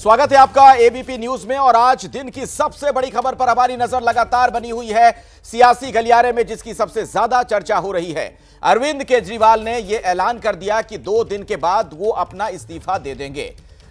स्वागत है आपका एबीपी न्यूज में। और आज दिन की सबसे बड़ी खबर पर हमारी नजर लगातार बनी हुई है सियासी गलियारे में, जिसकी सबसे ज्यादा चर्चा हो रही है। अरविंद केजरीवाल ने यह ऐलान कर दिया कि 2 दिन के बाद वो अपना इस्तीफा दे देंगे।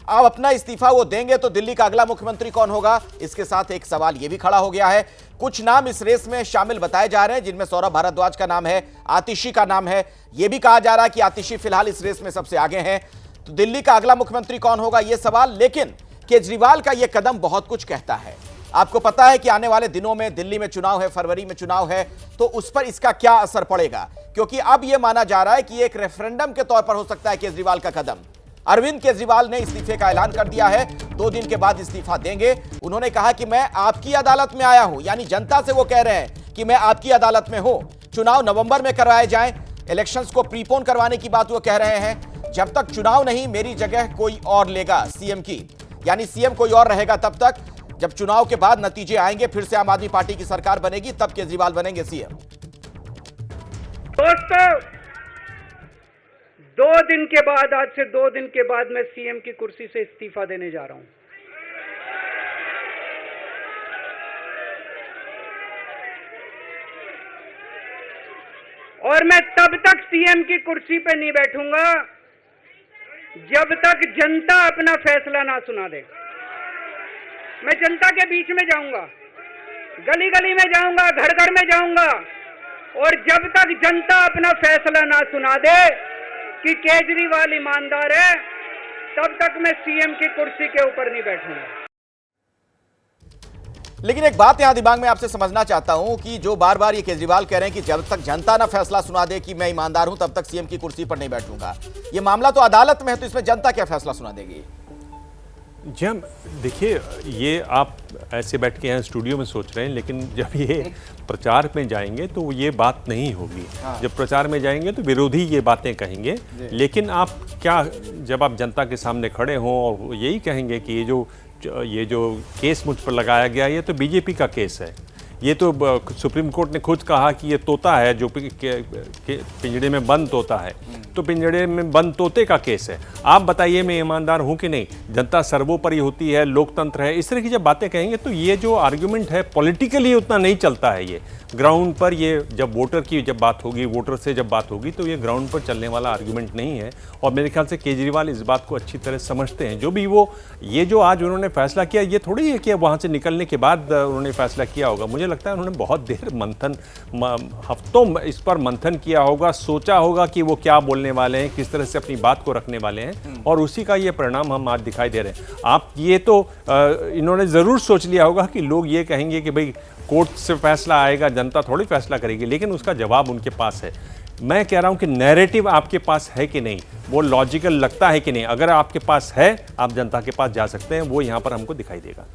अब अपना इस्तीफा वो देंगे तो दिल्ली का अगला मुख्यमंत्री कौन होगा, इसके साथ एक सवाल यह भी खड़ा हो गया है। कुछ नाम इस रेस में शामिल बताए जा रहे हैं, जिनमें सौरभ भारद्वाज का नाम है, आतिशी का नाम है। यह भी कहा जा रहा है कि आतिशी फिलहाल इस रेस में सबसे आगे हैं। तो दिल्ली का अगला मुख्यमंत्री कौन होगा, यह सवाल। लेकिन केजरीवाल का यह कदम बहुत कुछ कहता है। आपको पता है कि आने वाले दिनों में दिल्ली में चुनाव है, फरवरी में चुनाव है, तो उस पर इसका क्या असर पड़ेगा, क्योंकि अब यह माना जा रहा है कि एक रेफरेंडम के तौर पर हो सकता है केजरीवाल का कदम। अरविंद केजरीवाल ने इस्तीफे का ऐलान कर दिया है, 2 दिन के बाद इस्तीफा देंगे। उन्होंने कहा कि मैं आपकी अदालत में आया हूं, यानी जनता से वो कह रहे हैं कि मैं आपकी अदालत में हूं। चुनाव नवंबर में करवाए जाएं, इलेक्शंस को प्रीपोन करवाने की बात वो कह रहे हैं। जब तक चुनाव नहीं, मेरी जगह कोई और लेगा सीएम की, यानी सीएम कोई और रहेगा तब तक। जब चुनाव के बाद नतीजे आएंगे, फिर से आम आदमी पार्टी की सरकार बनेगी, तब केजरीवाल बनेंगे सीएम। दोस्तों, 2 दिन के बाद, आज से 2 दिन के बाद मैं सीएम की कुर्सी से इस्तीफा देने जा रहा हूं। और मैं तब तक सीएम की कुर्सी पे नहीं बैठूंगा जब तक जनता अपना फैसला ना सुना दे। मैं जनता के बीच में जाऊंगा, गली गली में जाऊंगा, घर घर में जाऊंगा, और जब तक जनता अपना फैसला ना सुना दे कि केजरीवाल ईमानदार है, तब तक मैं सीएम की कुर्सी के ऊपर नहीं बैठूंगा। लेकिन एक बात यहां दिमाग में आपसे समझना चाहता हूं कि जो बार बार ये केजरीवाल कह रहे हैं कि जब तक जनता ना फैसला सुना दे कि मैं ईमानदार हूं, तब तक सीएम की कुर्सी पर नहीं बैठूंगा। ये मामला तो अदालत में है, तो इसमें जनता क्या फैसला सुना देगी? जी हम देखिए, ये आप ऐसे बैठ के यहाँ स्टूडियो में सोच रहे हैं, लेकिन जब ये प्रचार में जाएंगे तो ये बात नहीं होगी। जब प्रचार में जाएंगे तो विरोधी ये बातें कहेंगे, लेकिन आप क्या, जब आप जनता के सामने खड़े हों और यही कहेंगे कि ये जो केस मुझ पर लगाया गया, ये तो बीजेपी का केस है, ये तो सुप्रीम कोर्ट ने खुद कहा कि ये तोता है जो पिंजड़े में बंद तोता है, तो पिंजड़े में बंद तोते का केस है। आप बताइए मैं ईमानदार हूं कि नहीं, जनता सर्वोपरि होती है, लोकतंत्र है। इस तरह की जब बातें कहेंगे तो ये जो आर्गुमेंट है पॉलिटिकली उतना नहीं चलता है। ये ग्राउंड पर, ये जब वोटर की जब बात होगी, वोटर से जब बात होगी, तो ये ग्राउंड पर चलने वाला आर्गुमेंट नहीं है। और मेरे ख्याल से केजरीवाल इस बात को अच्छी तरह समझते हैं। जो भी ये जो आज उन्होंने फैसला किया, ये थोड़ी है कि वहाँ से निकलने के बाद उन्होंने फैसला किया होगा। मुझे लगता है उन्होंने बहुत देर हफ्तों इस पर मंथन किया होगा, सोचा होगा कि वो क्या बोलने वाले हैं, किस तरह से अपनी बात को रखने वाले हैं, और उसी का ये परिणाम हम आज दिखाई दे रहे हैं। आप ये तो इन्होंने ज़रूर सोच लिया होगा कि लोग ये कहेंगे कि भाई कोर्ट से फैसला आएगा, जनता थोड़ी फैसला करेगी, लेकिन उसका जवाब उनके पास है। मैं कह रहा हूं कि नैरेटिव आपके पास है कि नहीं, वो लॉजिकल लगता है कि नहीं। अगर आपके पास है, आप जनता के पास जा सकते हैं, वो यहां पर हमको दिखाई देगा।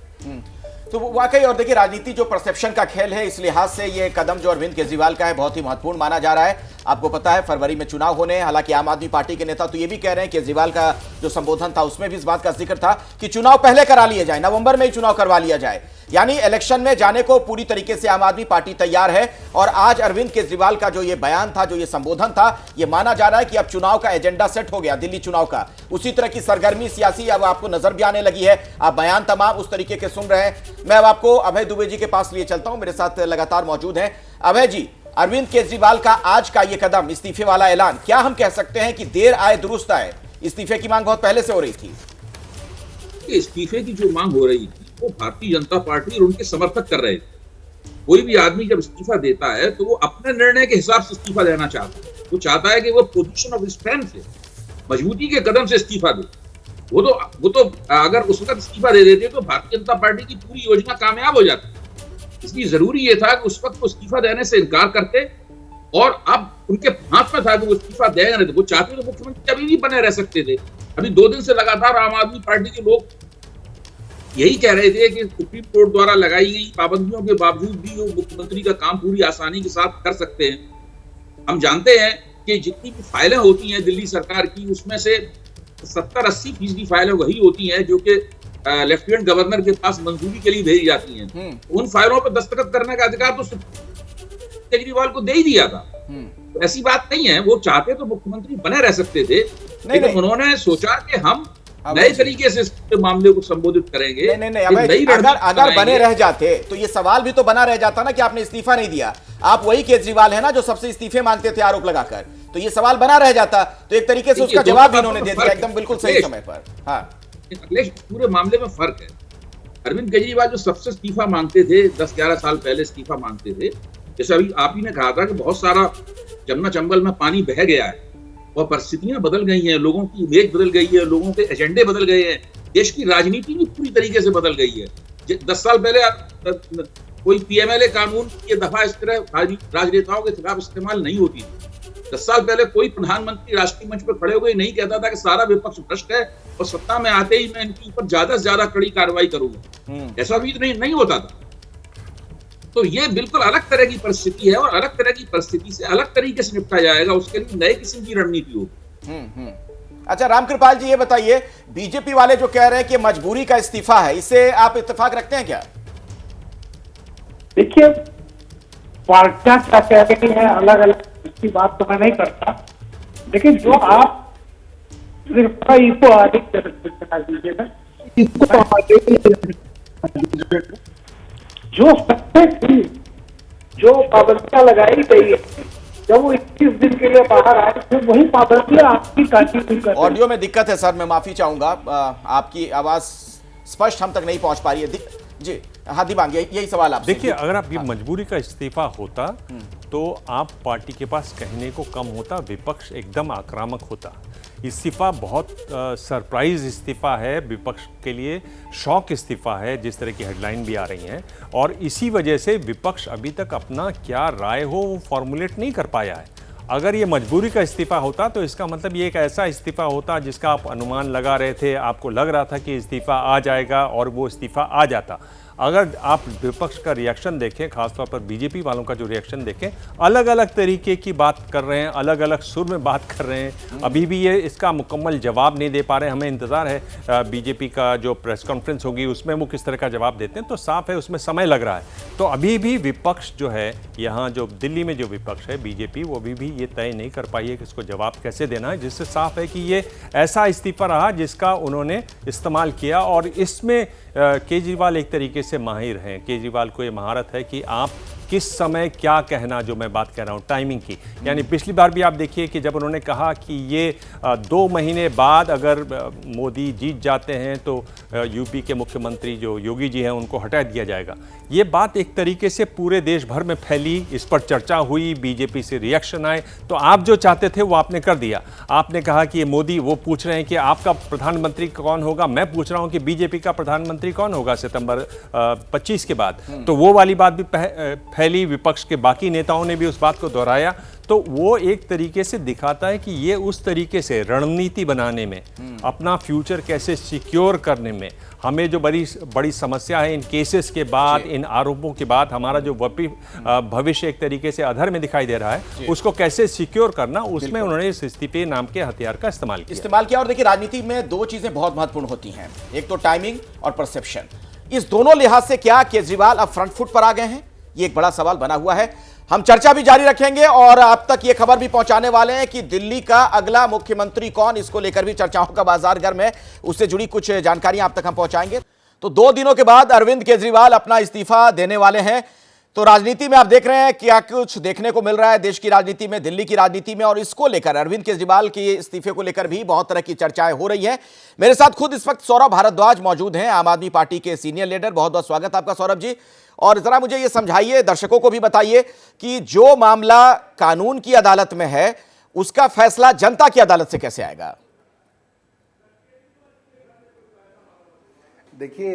तो वाकई, और देखिए राजनीति जो परसेप्शन का खेल है, इस लिहाज से ये कदम जो अरविंद केजरीवाल का है बहुत ही महत्वपूर्ण माना जा रहा है। आपको पता है फरवरी में चुनाव होने हैं। हालांकि आम आदमी पार्टी के नेता तो ये भी कह रहे हैं, केजरीवाल का जो संबोधन था उसमें भी इस बात का जिक्र था कि चुनाव पहले करा लिए जाए, नवंबर में ही चुनाव करवा लिया जाए, यानी इलेक्शन में जाने को पूरी तरीके से आम आदमी पार्टी तैयार है। और आज अरविंद केजरीवाल का जो ये बयान था, जो ये संबोधन था, ये माना जा रहा है कि अब चुनाव का एजेंडा सेट हो गया, दिल्ली चुनाव का। उसी तरह की सरगर्मी सियासी अब आपको नजर भी आने लगी है। आप बयान तमाम उस तरीके के सुन रहे हैं। मैं अब आपको अभय दुबे जी के पास लिए चलता हूं, मेरे साथ लगातार मौजूद हैं। अभय जी, अरविंद केजरीवाल का आज का ये कदम, इस्तीफे वाला ऐलान, क्या हम कह सकते हैं कि देर आए दुरुस्त आए? इस्तीफे की मांग बहुत पहले से हो रही थी। इस्तीफे की जो मांग हो रही थी वो भारतीय जनता पार्टी और उनके समर्थक कर रहे थे। कोई भी आदमी जब इस्तीफा देता है तो वो अपने निर्णय के हिसाब से इस्तीफा देना चाहता है। वो चाहता है कि वो पोजीशन ऑफ स्ट्रेंथ से, मजबूती के कदम से इस्तीफा दे। वो तो अगर उस वक्त इस्तीफा दे देते तो भारतीय जनता पार्टी की पूरी योजना कामयाब हो जाती। इसलिए जरूरी ये था कि उस वक्त वो इस्तीफा देने से इनकार करते, और अब उनके हाथ में था कि वो इस्तीफा देगा नहीं। वो चाहते तो मुख्यमंत्री अभी भी बने रह सकते थे। अभी 2 दिन से लगातार आम आदमी पार्टी के लोग यही कह रहे थे कि सुप्रीम कोर्ट द्वारा लगाई गई पाबंदियों के बावजूद भी वो मुख्यमंत्री का काम पूरी आसानी के साथ कर सकते हैं। हम जानते हैं कि जितनी भी फाइलें होती हैं दिल्ली सरकार की, उसमें से 70-80% फाइलें वही होती हैं जो कि लेफ्टिनेंट गवर्नर के पास मंजूरी के लिए भेजी जाती हैं। उन फाइलों पर दस्तखत करने का अधिकार तो केजरीवाल को दे ही दिया था। तो ऐसी बात नहीं है, वो चाहते तो मुख्यमंत्री बने रह सकते थे, लेकिन उन्होंने सोचा कि हम नए तरीके से इस मामले को संबोधित करेंगे। नहीं, अगर बने रह जाते तो ये सवाल भी तो बना रह जाता ना कि आपने इस्तीफा नहीं दिया। आप वही केजरीवाल है ना जो सबसे इस्तीफे मांगते थे आरोप लगाकर, तो ये सवाल बना रह जाता। तो एक तरीके से उसका जवाब भी इन्होंने दे दिया एकदम बिल्कुल सही समय पर। हाँ अखिलेश, पूरे मामले में फर्क है। अरविंद केजरीवाल जो सबसे इस्तीफा मांगते थे, 10-11 साल पहले इस्तीफा मांगते थे, जैसे अभी आप ही ने कहा था कि बहुत सारा जमुना चंबल में पानी बह गया है और परिस्थितियां बदल गई हैं, लोगों की इमेज बदल गई है, लोगों के एजेंडे बदल गए हैं, देश की राजनीति भी पूरी तरीके से बदल गई है। 10 साल पहले कोई पीएमएलए कानून की दफा इस तरह राजनेताओं के खिलाफ इस्तेमाल नहीं होती थी। 10 साल पहले कोई प्रधानमंत्री राष्ट्रीय मंच पर खड़े हुए नहीं कहता था कि सारा विपक्ष भ्रष्ट है और सत्ता में आते ही मैं इनके ऊपर ज्यादा से ज्यादा कड़ी कार्रवाई करूंगा, ऐसा भी नहीं होता था। तो ये बिल्कुल अलग तरह की परिस्थिति है और अलग तरह की परिस्थिति से अलग तरीके से निपटा जाएगा, उसके लिए नए किस्म की रणनीति होगी। अच्छा रामकृपाल जी, ये बताइए, बीजेपी वाले जो कह रहे हैं कि मजबूरी का इस्तीफा है, इससे आप इत्तेफाक रखते हैं क्या? देखिए, पार्टियां क्या कह रही है अलग अलग, इसकी बात तो मैं नहीं करता, लेकिन जो आप जो सबसे थी, जो पाबंदियां लगाई गई है, जब वो 21 दिन के लिए बाहर आए थे, वही पाबंदियां आपकी कंटिन्यू कर। ऑडियो में दिक्कत है सर, मैं माफी चाहूंगा, आपकी आवाज स्पष्ट हम तक नहीं पहुंच पा रही है। जी हाँ दिबांग, यही सवाल आप देखिए, अगर आप ये मजबूरी का इस्तीफा होता तो आप पार्टी के पास कहने को कम होता, विपक्ष एकदम आक्रामक होता। इस्तीफा बहुत सरप्राइज इस्तीफा है, विपक्ष के लिए शॉक इस्तीफा है, जिस तरह की हेडलाइन भी आ रही हैं, और इसी वजह से विपक्ष अभी तक अपना क्या राय हो वो फॉर्मुलेट नहीं कर पाया है। अगर ये मजबूरी का इस्तीफा होता तो इसका मतलब ये एक ऐसा इस्तीफा होता जिसका आप अनुमान लगा रहे थे, आपको लग रहा था कि इस्तीफा आ जाएगा और वो इस्तीफा आ जाता। अगर आप विपक्ष का रिएक्शन देखें, खासतौर पर बीजेपी वालों का जो रिएक्शन देखें, अलग अलग तरीके की बात कर रहे हैं, अलग अलग सुर में बात कर रहे हैं, अभी भी ये इसका मुकम्मल जवाब नहीं दे पा रहे हैं। हमें इंतज़ार है बीजेपी का जो प्रेस कॉन्फ्रेंस होगी उसमें वो किस तरह का जवाब देते हैं, तो साफ है उसमें समय लग रहा है। तो अभी भी विपक्ष जो है यहाँ, जो दिल्ली में जो विपक्ष है बीजेपी, वो अभी भी ये तय नहीं कर पाई है कि इसको जवाब कैसे देना है, जिससे साफ है कि ये ऐसा इस्तीफा रहा जिसका उन्होंने इस्तेमाल किया। और इसमें केजरीवाल एक तरीके से माहिर हैं। केजरीवाल को ये महारत है कि आप किस समय क्या कहना, जो मैं बात कर रहा हूँ टाइमिंग की। यानी पिछली बार भी आप देखिए कि जब उन्होंने कहा कि ये 2 महीने बाद अगर मोदी जीत जाते हैं तो यूपी के मुख्यमंत्री जो योगी जी हैं उनको हटा दिया जाएगा, ये बात एक तरीके से पूरे देश भर में फैली, इस पर चर्चा हुई, बीजेपी से रिएक्शन आए। तो आप जो चाहते थे वो आपने कर दिया। आपने कहा कि ये मोदी, वो पूछ रहे हैं कि आपका प्रधानमंत्री कौन होगा, मैं पूछ रहा हूँ कि बीजेपी का प्रधानमंत्री कौन होगा सितंबर 25 के बाद। तो वो वाली बात भी फैली, विपक्ष के बाकी नेताओं ने भी उस बात को दोहराया। तो वो एक तरीके से दिखाता है कि ये उस तरीके से रणनीति बनाने में, अपना फ्यूचर कैसे सिक्योर करने में, हमें जो बड़ी समस्या है इन केसेस के बाद, इन आरोपों के बाद, हमारा जो भविष्य एक तरीके से अधर में दिखाई दे रहा है, उसको कैसे सिक्योर करना, उसमें उन्होंने इस इस्तीफे नाम के हथियार का इस्तेमाल किया। और देखिए, राजनीति में 2 चीजें बहुत महत्वपूर्ण होती हैं, एक तो टाइमिंग और परसेप्शन। इस दोनों लिहाज से क्या केजरीवाल अब फ्रंट फुट पर आ गए हैं, ये एक बड़ा सवाल बना हुआ है। हम चर्चा भी जारी रखेंगे और अब तक ये खबर भी पहुंचाने वाले हैं कि दिल्ली का अगला मुख्यमंत्री कौन, इसको लेकर भी चर्चाओं का बाजार गर्म है, उससे जुड़ी कुछ जानकारियां आप तक हम पहुंचाएंगे। तो 2 दिनों के बाद अरविंद केजरीवाल अपना इस्तीफा देने वाले हैं। तो राजनीति में आप देख रहे हैं क्या कुछ देखने को मिल रहा है, देश की राजनीति में, दिल्ली की राजनीति में, और इसको लेकर अरविंद केजरीवाल के इस्तीफे को लेकर भी बहुत तरह की चर्चाएं हो रही है। मेरे साथ खुद इस वक्त सौरभ भारद्वाज मौजूद हैं, आम आदमी पार्टी के सीनियर लीडर। बहुत बहुत स्वागत आपका सौरभ जी। और जरा मुझे ये समझाइए, दर्शकों को भी बताइए कि जो मामला कानून की अदालत में है उसका फैसला जनता की अदालत से कैसे आएगा? देखिए,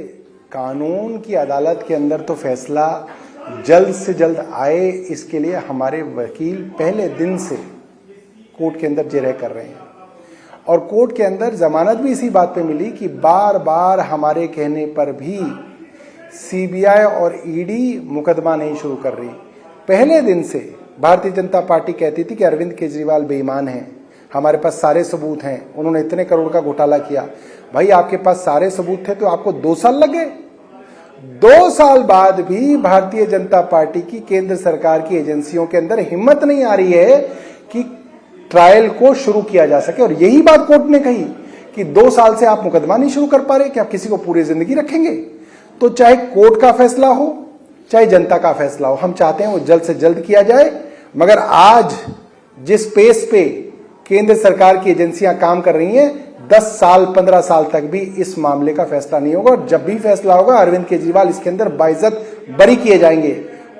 कानून की अदालत के अंदर तो फैसला जल्द से जल्द आए, इसके लिए हमारे वकील पहले दिन से कोर्ट के अंदर जिरह कर रहे हैं। और कोर्ट के अंदर जमानत भी इसी बात पे मिली कि बार बार हमारे कहने पर भी सीबीआई और ईडी मुकदमा नहीं शुरू कर रही। पहले दिन से भारतीय जनता पार्टी कहती थी कि अरविंद केजरीवाल बेईमान हैं, हमारे पास सारे सबूत हैं, उन्होंने इतने करोड़ का घोटाला किया। भाई, आपके पास सारे सबूत थे तो आपको 2 साल लगे। 2 साल बाद भी भारतीय जनता पार्टी की केंद्र सरकार की एजेंसियों के अंदर हिम्मत नहीं आ रही है कि ट्रायल को शुरू किया जा सके। और यही बात कोर्ट ने कही कि 2 साल से आप मुकदमा नहीं शुरू कर पा रहे, कि आप किसी को पूरी जिंदगी रखेंगे? तो चाहे कोर्ट का फैसला हो, चाहे जनता का फैसला हो, हम चाहते हैं वो जल्द से जल्द किया जाए। मगर आज जिस पेस पे केंद्र सरकार की एजेंसियां काम कर रही हैं, 10 साल 15 साल तक भी इस मामले का फैसला नहीं होगा। और जब भी फैसला होगा, अरविंद केजरीवाल इसके अंदर बाइज्जत बरी किए जाएंगे।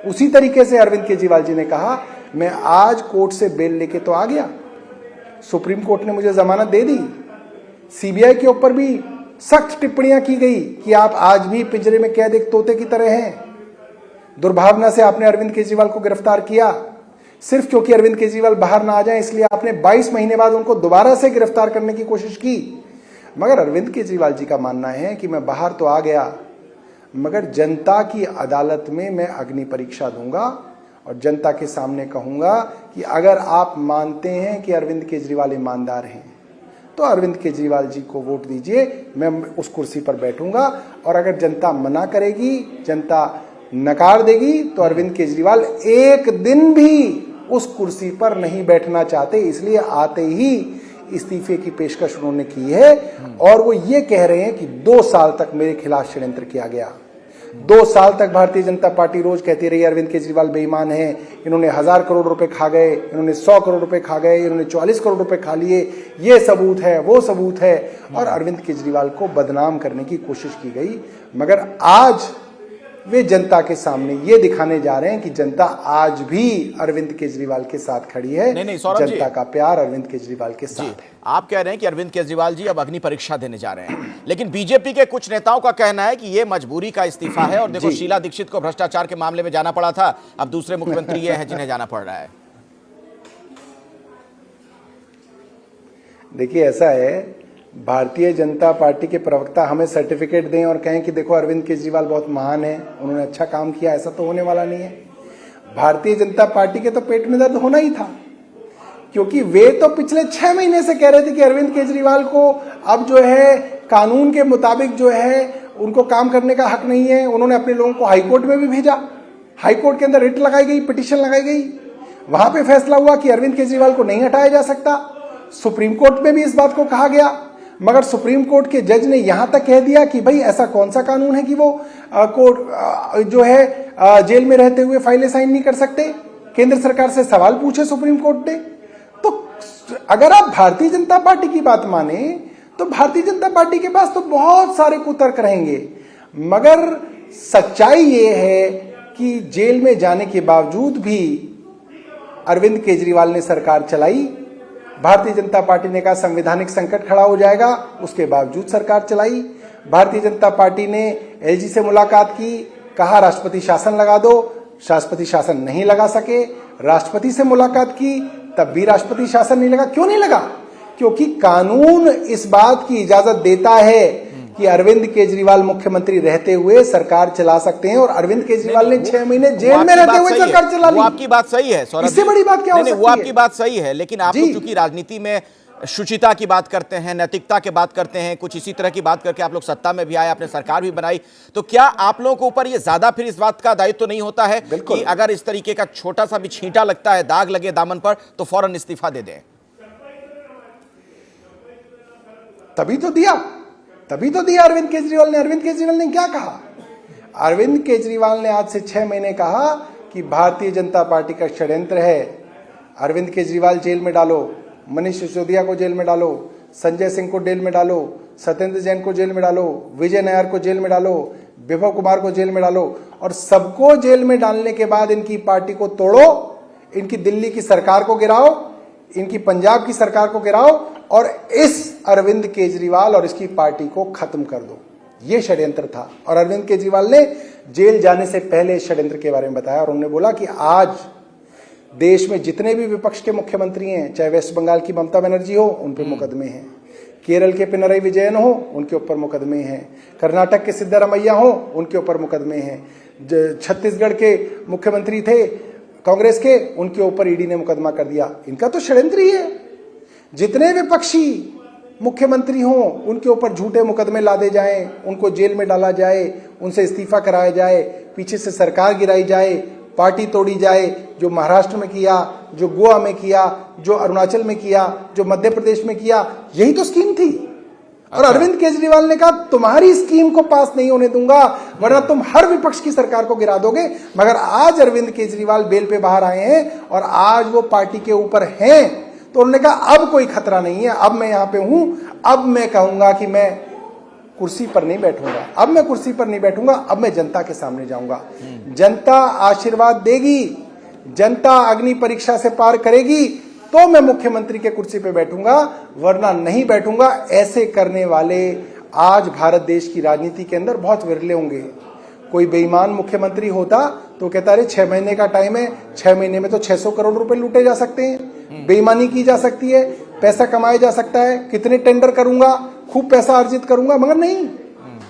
उसी तरीके से अरविंद केजरीवाल जी ने कहा, मैं आज कोर्ट से बेल लेके तो आ गया, सुप्रीम कोर्ट ने मुझे जमानत दे दी। सीबीआई के ऊपर भी सख्त टिप्पणियां की गई कि आप आज भी पिंजरे में कैद एक तोते की तरह हैं। दुर्भावना से आपने अरविंद केजरीवाल को गिरफ्तार किया, सिर्फ क्योंकि अरविंद केजरीवाल बाहर ना आ जाए इसलिए आपने 22 महीने बाद उनको दोबारा से गिरफ्तार करने की कोशिश की। मगर अरविंद केजरीवाल जी का मानना है कि मैं बाहर तो आ गया, मगर जनता की अदालत में मैं अग्नि परीक्षा दूंगा और जनता के सामने कहूंगा कि अगर आप मानते हैं कि अरविंद केजरीवाल ईमानदार हैं तो अरविंद केजरीवाल जी को वोट दीजिए, मैं उस कुर्सी पर बैठूंगा। और अगर जनता मना करेगी, जनता नकार देगी, तो अरविंद केजरीवाल एक दिन भी उस कुर्सी पर नहीं बैठना चाहते, इसलिए आते ही इस्तीफे की पेशकश उन्होंने की है। और वो ये कह रहे हैं कि 2 साल तक मेरे खिलाफ षड्यंत्र किया गया। 2 साल तक भारतीय जनता पार्टी रोज कहती रही अरविंद केजरीवाल बेईमान है, इन्होंने 1000 करोड़ रुपए खा गए, इन्होंने 100 करोड़ रुपए खा गए, इन्होंने 44 करोड़ रुपए खा लिए, ये सबूत है, वो सबूत है। और अरविंद केजरीवाल को बदनाम करने की कोशिश की गई। मगर आज वे जनता के सामने ये दिखाने जा रहे हैं कि जनता आज भी अरविंद केजरीवाल के साथ खड़ी है। नहीं, सौरभ जी, जनता का प्यार अरविंद केजरीवाल के साथ है। आप कह रहे हैं कि अरविंद केजरीवाल जी अब अग्नि परीक्षा देने जा रहे हैं, लेकिन बीजेपी के कुछ नेताओं का कहना है कि ये मजबूरी का इस्तीफा है। और देखो, शीला दीक्षित को भ्रष्टाचार के मामले में जाना पड़ा था, अब दूसरे मुख्यमंत्री ये हैं जिन्हें जाना पड़ रहा है। देखिए, ऐसा है, भारतीय जनता पार्टी के प्रवक्ता हमें सर्टिफिकेट दें और कहें कि देखो अरविंद केजरीवाल बहुत महान है, उन्होंने अच्छा काम किया, ऐसा तो होने वाला नहीं है। भारतीय जनता पार्टी के तो पेट में दर्द होना ही था, क्योंकि वे तो पिछले 6 महीने से कह रहे थे कि अरविंद केजरीवाल को अब जो है कानून के मुताबिक जो है उनको काम करने का हक नहीं है। उन्होंने अपने लोगों को हाईकोर्ट में भी भेजा, हाईकोर्ट के अंदर रिट लगाई गई, पिटीशन लगाई गई, वहां पे फैसला हुआ कि अरविंद केजरीवाल को नहीं हटाया जा सकता। सुप्रीम कोर्ट में भी इस बात को कहा गया, मगर सुप्रीम कोर्ट के जज ने यहां तक कह दिया कि भाई ऐसा कौन सा कानून है कि वो कोर्ट जो है जेल में रहते हुए फाइलें साइन नहीं कर सकते। केंद्र सरकार से सवाल पूछे सुप्रीम कोर्ट ने। तो अगर आप भारतीय जनता पार्टी की बात माने तो भारतीय जनता पार्टी के पास तो बहुत सारे कुतर्क रहेंगे, मगर सच्चाई ये है कि जेल में जाने के बावजूद भी अरविंद केजरीवाल ने सरकार चलाई। भारतीय जनता पार्टी ने कहा संवैधानिक संकट खड़ा हो जाएगा, उसके बावजूद सरकार चलाई। भारतीय जनता पार्टी ने एलजी से मुलाकात की, कहा राष्ट्रपति शासन लगा दो, राष्ट्रपति शासन नहीं लगा सके। राष्ट्रपति से मुलाकात की, तब भी राष्ट्रपति शासन नहीं लगा। क्यों नहीं लगा? क्योंकि कानून इस बात की इजाजत देता है कि अरविंद केजरीवाल मुख्यमंत्री रहते हुए सरकार चला सकते हैं, और अरविंद केजरीवाल ने 6 महीने जेल में रहते हुए सरकार चला ली। वो आपकी बात सही है सौरभ, इससे बड़ी बात क्या हो सकती है? वो आपकी बात सही है, लेकिन आप लोग चूंकि राजनीति में शुचिता की बात करते हैं, नैतिकता की बात करते हैं, कुछ इसी तरह की बात करके आप लोग सत्ता में भी आए, आपने सरकार भी बनाई, तो क्या आप लोगों के ऊपर ये ज्यादा फिर इस बात का दायित्व तो नहीं होता है कि अगर इस तरीके का छोटा सा भी छींटा लगता है, दाग लगे दामन पर, तो फौरन इस्तीफा दे दें? तभी तो दिया अरविंद केजरीवाल ने। अरविंद केजरीवाल ने क्या कहा? अरविंद केजरीवाल ने आज से 6 महीने कहा कि भारतीय जनता पार्टी का षड्यंत्र है, अरविंद केजरीवाल जेल में डालो, मनीष सिसोदिया को जेल में डालो, संजय सिंह को जेल में डालो, सत्येंद्र जैन को जेल में डालो, विजय नायर को जेल में डालो, विभव कुमार को जेल में डालो, और सबको जेल में डालने के बाद इनकी पार्टी को तोड़ो, इनकी दिल्ली की सरकार को गिराओ, इनकी पंजाब की सरकार को गिराओ, और इस अरविंद केजरीवाल और इसकी पार्टी को खत्म कर दो। ये षड्यंत्र था। और अरविंद केजरीवाल ने जेल जाने से पहले इस षड्यंत्र के बारे में बताया, और उन्होंने बोला कि आज देश में जितने भी विपक्ष के मुख्यमंत्री हैं, चाहे वेस्ट बंगाल की ममता बनर्जी हो, उन पर मुकदमे हैं, केरल के पिनराई विजयन हो, उनके ऊपर मुकदमे हैं, कर्नाटक के सिद्धरामैया हो, उनके ऊपर मुकदमे हैं, छत्तीसगढ़ के मुख्यमंत्री थे कांग्रेस के, उनके ऊपर ईडी ने मुकदमा कर दिया। इनका तो षड्यंत्र ही है। जितने विपक्षी मुख्यमंत्री हों, उनके ऊपर झूठे मुकदमे लादे जाएं, उनको जेल में डाला जाए, उनसे इस्तीफा कराया जाए, पीछे से सरकार गिराई जाए, पार्टी तोड़ी जाए, जो महाराष्ट्र में किया, जो गोवा में किया, जो अरुणाचल में किया, जो मध्य प्रदेश में किया, यही तो स्कीम थी। और अरविंद केजरीवाल ने कहा तुम्हारी स्कीम को पास नहीं होने दूंगा वरना तुम हर विपक्ष की सरकार को गिरा दोगे। मगर आज अरविंद केजरीवाल बेल पे बाहर आए हैं और आज वो पार्टी के ऊपर हैं, तो उन्होंने कहा अब कोई खतरा नहीं है, अब मैं यहां पे हूं, अब मैं कहूंगा कि मैं कुर्सी पर नहीं बैठूंगा, अब मैं कुर्सी पर नहीं बैठूंगा, अब मैं जनता के सामने जाऊंगा। जनता आशीर्वाद देगी, जनता अग्नि परीक्षा से पार करेगी तो मैं मुख्यमंत्री के कुर्सी पे बैठूंगा, वरना नहीं बैठूंगा। ऐसे करने वाले आज भारत देश की राजनीति के अंदर बहुत विरले होंगे। कोई बेईमान मुख्यमंत्री होता तो कहता अरे 6 महीने का टाइम है, 6 महीने में तो 600 करोड़ रुपए लूटे जा सकते हैं, बेईमानी की जा सकती है, पैसा कमाया जा सकता है, कितने टेंडर करूंगा, खूब पैसा अर्जित करूंगा। मगर नहीं,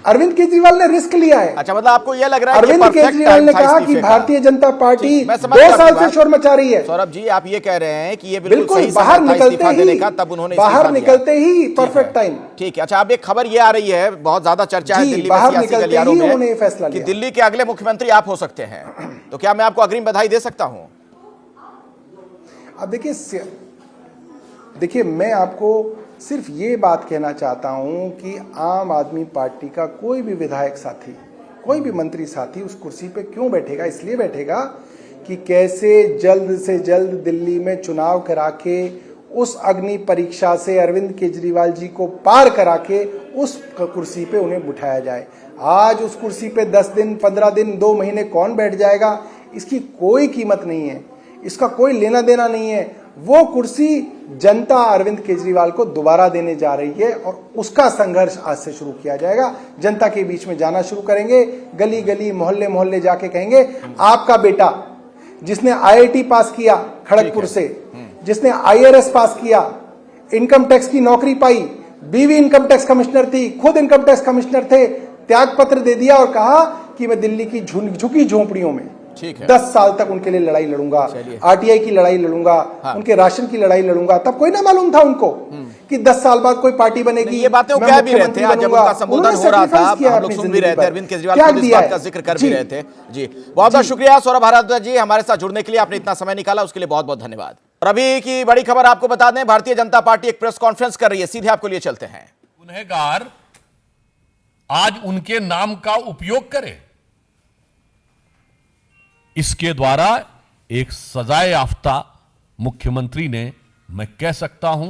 अरविंद केजरीवाल ने रिस्क लिया है। अच्छा, मतलब आपको यह लग रहा है अरविंद केजरीवाल ने कहा कि भारतीय जनता पार्टी 2 साल से शोर मचा रही है। सौरभ जी, आप ये कह रहे हैं कि ये बिल्कुल सही बाहर समय था इस्तीफा देने का, तब उन्होंने बाहर निकलते ही परफेक्ट टाइम। ठीक है। अच्छा, अब एक खबर ये आ रही है, बहुत ज्यादा चर्चा है दिल्ली में सियासी गलियारों में कि दिल्ली के अगले मुख्यमंत्री आप हो सकते हैं, तो क्या मैं आपको अग्रिम बधाई दे सकता हूं? अब देखिए मैं आपको सिर्फ ये बात कहना चाहता हूं कि आम आदमी पार्टी का कोई भी विधायक साथी, कोई भी मंत्री साथी उस कुर्सी पे क्यों बैठेगा? इसलिए बैठेगा कि कैसे जल्द से जल्द दिल्ली में चुनाव करा के उस अग्नि परीक्षा से अरविंद केजरीवाल जी को पार करा के उस कुर्सी पे उन्हें बिठाया जाए। आज उस कुर्सी पे 10 दिन, 15 दिन, 2 महीने कौन बैठ जाएगा, इसकी कोई कीमत नहीं है, इसका कोई लेना देना नहीं है। वो कुर्सी जनता अरविंद केजरीवाल को दोबारा देने जा रही है और उसका संघर्ष आज से शुरू किया जाएगा। जनता के बीच में जाना शुरू करेंगे, गली गली, मोहल्ले मोहल्ले जाके कहेंगे आपका बेटा जिसने IIT पास किया खड़गपुर से, जिसने IRS पास किया, इनकम टैक्स की नौकरी पाई, बीवी इनकम टैक्स कमिश्नर थी, खुद इनकम टैक्स कमिश्नर थे, त्याग पत्र दे दिया और कहा कि मैं दिल्ली की झुकी झोंपड़ियों में 10 साल तक उनके लिए लड़ाई लड़ूंगा, RTI की लड़ाई लड़ूंगा, उनके राशन की लड़ाई लड़ूंगा। तब कोई ना मालूम था उनको कि 10 साल बाद कोई पार्टी बनेगी। ये बातें वो कह भी रहे थे, जब उनका संबोधन हो रहा था हम लोग सुन भी रहे थे, अरविंद केजरीवाल खुद इस बात का जिक्र कर भी रहे थे। जी, बहुत बहुत शुक्रिया सौरभ भारद्वाज जी, हमारे साथ जुड़ने के लिए, आपने इतना समय निकाला उसके लिए बहुत बहुत धन्यवाद। और अभी की बड़ी खबर आपको बता दें, भारतीय जनता पार्टी एक प्रेस कॉन्फ्रेंस कर रही है, सीधे आपको लिए चलते हैं। गुनहगार आज उनके नाम का उपयोग करे, इसके द्वारा एक सजाए याफ्ता मुख्यमंत्री ने, मैं कह सकता हूं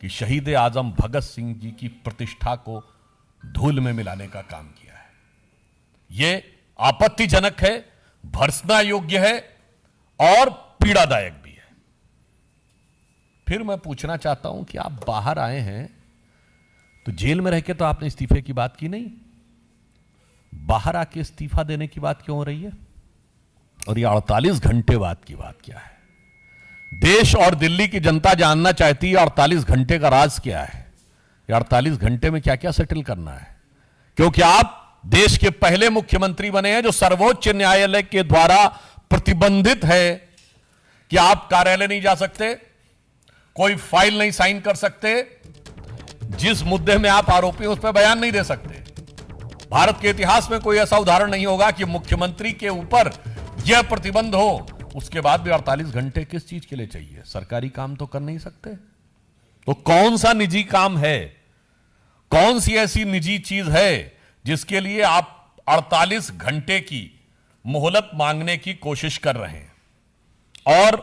कि शहीद आजम भगत सिंह जी की प्रतिष्ठा को धूल में मिलाने का काम किया है। यह आपत्तिजनक है, भर्त्सना योग्य है और पीड़ादायक भी है। फिर मैं पूछना चाहता हूं कि आप बाहर आए हैं तो जेल में रह के तो आपने इस्तीफे की बात की नहीं, बाहर आके इस्तीफा देने की बात क्यों हो रही है? और ये 48 घंटे बाद की बात क्या है? देश और दिल्ली की जनता जानना चाहती है 48 घंटे का राज क्या है, ये 48 घंटे में क्या क्या सेटल करना है। क्योंकि आप देश के पहले मुख्यमंत्री बने हैं जो सर्वोच्च न्यायालय के द्वारा प्रतिबंधित है कि आप कार्यालय नहीं जा सकते, कोई फाइल नहीं साइन कर सकते, जिस मुद्दे में आप आरोपी हैं उस पर बयान नहीं दे सकते। भारत के इतिहास में कोई ऐसा उदाहरण नहीं होगा कि मुख्यमंत्री के ऊपर यह प्रतिबंध हो, उसके बाद भी 48 घंटे किस चीज के लिए चाहिए? सरकारी काम तो कर नहीं सकते, तो कौन सा निजी काम है, कौन सी ऐसी निजी चीज है जिसके लिए आप 48 घंटे की मोहलत मांगने की कोशिश कर रहे हैं? और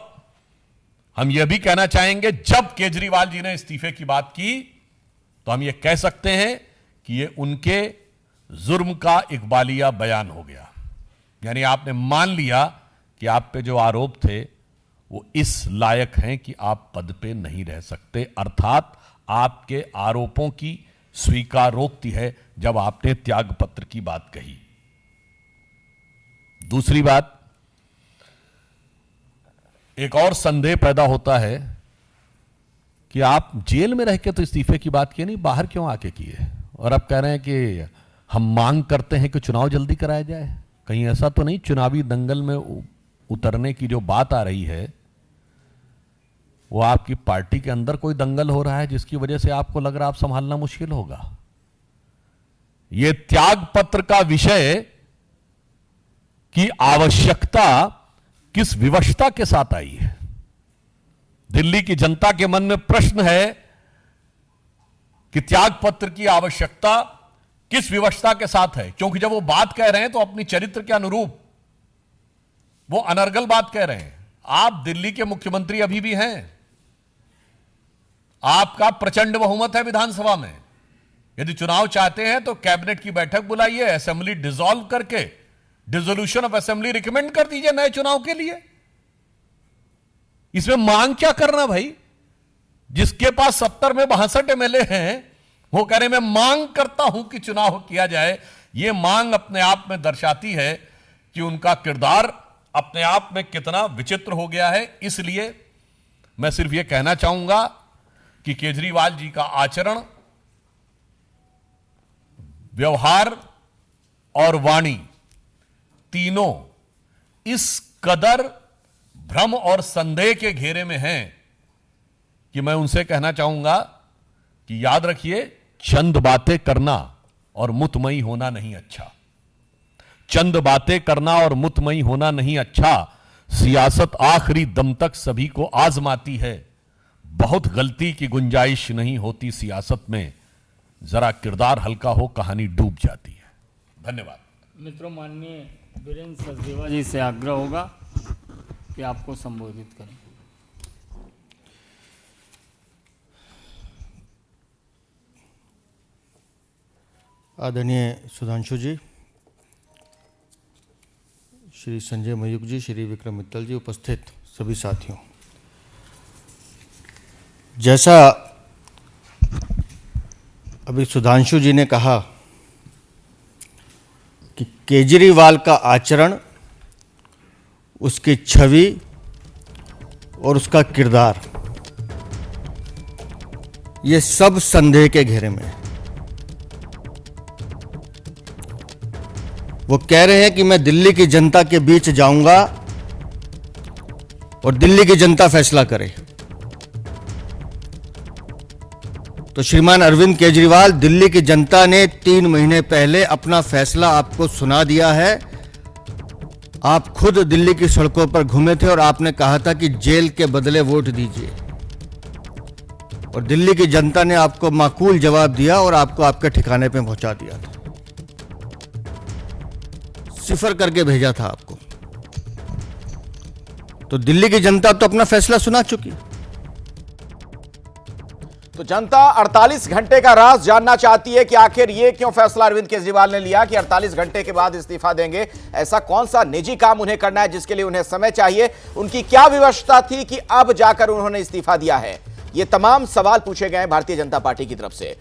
हम यह भी कहना चाहेंगे, जब केजरीवाल जी ने इस्तीफे की बात की तो हम यह कह सकते हैं कि यह उनके जुर्म का इकबालिया बयान हो गया। यानी आपने मान लिया कि आप पे जो आरोप थे वो इस लायक हैं कि आप पद पे नहीं रह सकते, अर्थात आपके आरोपों की स्वीकारोक्ति है जब आपने त्याग पत्र की बात कही। दूसरी बात, एक और संदेह पैदा होता है कि आप जेल में रह के तो इस्तीफे की बात की नहीं, बाहर क्यों आके किए? और अब कह रहे हैं कि हम मांग करते हैं कि चुनाव जल्दी कराया जाए। कहीं ऐसा तो नहीं चुनावी दंगल में उतरने की जो बात आ रही है वो आपकी पार्टी के अंदर कोई दंगल हो रहा है जिसकी वजह से आपको लग रहा है आप संभालना मुश्किल होगा? यह त्याग पत्र का विषय की आवश्यकता किस विवशता के साथ आई है? दिल्ली की जनता के मन में प्रश्न है कि त्याग पत्र की आवश्यकता किस विवशता के साथ है, क्योंकि जब वो बात कह रहे हैं तो अपनी चरित्र के अनुरूप वो अनर्गल बात कह रहे हैं। आप दिल्ली के मुख्यमंत्री अभी भी हैं, आपका प्रचंड बहुमत है विधानसभा में। यदि चुनाव चाहते हैं तो कैबिनेट की बैठक बुलाइए, असेंबली डिसॉल्व करके डिसोल्यूशन ऑफ असेंबली रिकमेंड कर दीजिए नए चुनाव के लिए। इसमें मांग क्या करना भाई? जिसके पास 70 में 62 एमएलए हैं वो कह रहे मैं मांग करता हूं कि चुनाव किया जाए। यह मांग अपने आप में दर्शाती है कि उनका किरदार अपने आप में कितना विचित्र हो गया है। इसलिए मैं सिर्फ यह कहना चाहूंगा कि केजरीवाल जी का आचरण, व्यवहार और वाणी तीनों इस कदर भ्रम और संदेह के घेरे में हैं कि मैं उनसे कहना चाहूंगा कि याद रखिए, चंद बातें करना और मुतमई होना नहीं अच्छा। चंद बातें करना और मुतमई होना नहीं अच्छा। सियासत आखिरी दम तक सभी को आजमाती है। बहुत गलती की गुंजाइश नहीं होती सियासत में। जरा किरदार हल्का हो, कहानी डूब जाती है। धन्यवाद। मित्रों, माननीय वीरेंद्र सचदेवा जी से आग्रह होगा कि आपको संबोधित करें। आदरणीय सुधांशु जी, श्री संजय मयूख जी, श्री विक्रम मित्तल जी, उपस्थित सभी साथियों, जैसा अभी सुधांशु जी ने कहा कि केजरीवाल का आचरण, उसकी छवि और उसका किरदार, ये सब संदेह के घेरे में है। वो कह रहे हैं कि मैं दिल्ली की जनता के बीच जाऊंगा और दिल्ली की जनता फैसला करे। तो श्रीमान अरविंद केजरीवाल, दिल्ली की जनता ने 3 महीने पहले अपना फैसला आपको सुना दिया है। आप खुद दिल्ली की सड़कों पर घूमे थे और आपने कहा था कि जेल के बदले वोट दीजिए, और दिल्ली की जनता ने आपको माकूल जवाब दिया और आपको आपके ठिकाने पे पहुंचा दिया था। सिफर करके भेजा था आपको। तो दिल्ली की जनता तो अपना फैसला सुना चुकी। तो जनता 48 घंटे का राज जानना चाहती है कि आखिर ये क्यों फैसला अरविंद केजरीवाल ने लिया कि 48 घंटे के बाद इस्तीफा देंगे। ऐसा कौन सा निजी काम उन्हें करना है जिसके लिए उन्हें समय चाहिए? उनकी क्या विवशता थी कि अब जाकर उन्होंने इस्तीफा दिया है? ये तमाम सवाल पूछे गए भारतीय जनता पार्टी की तरफ से।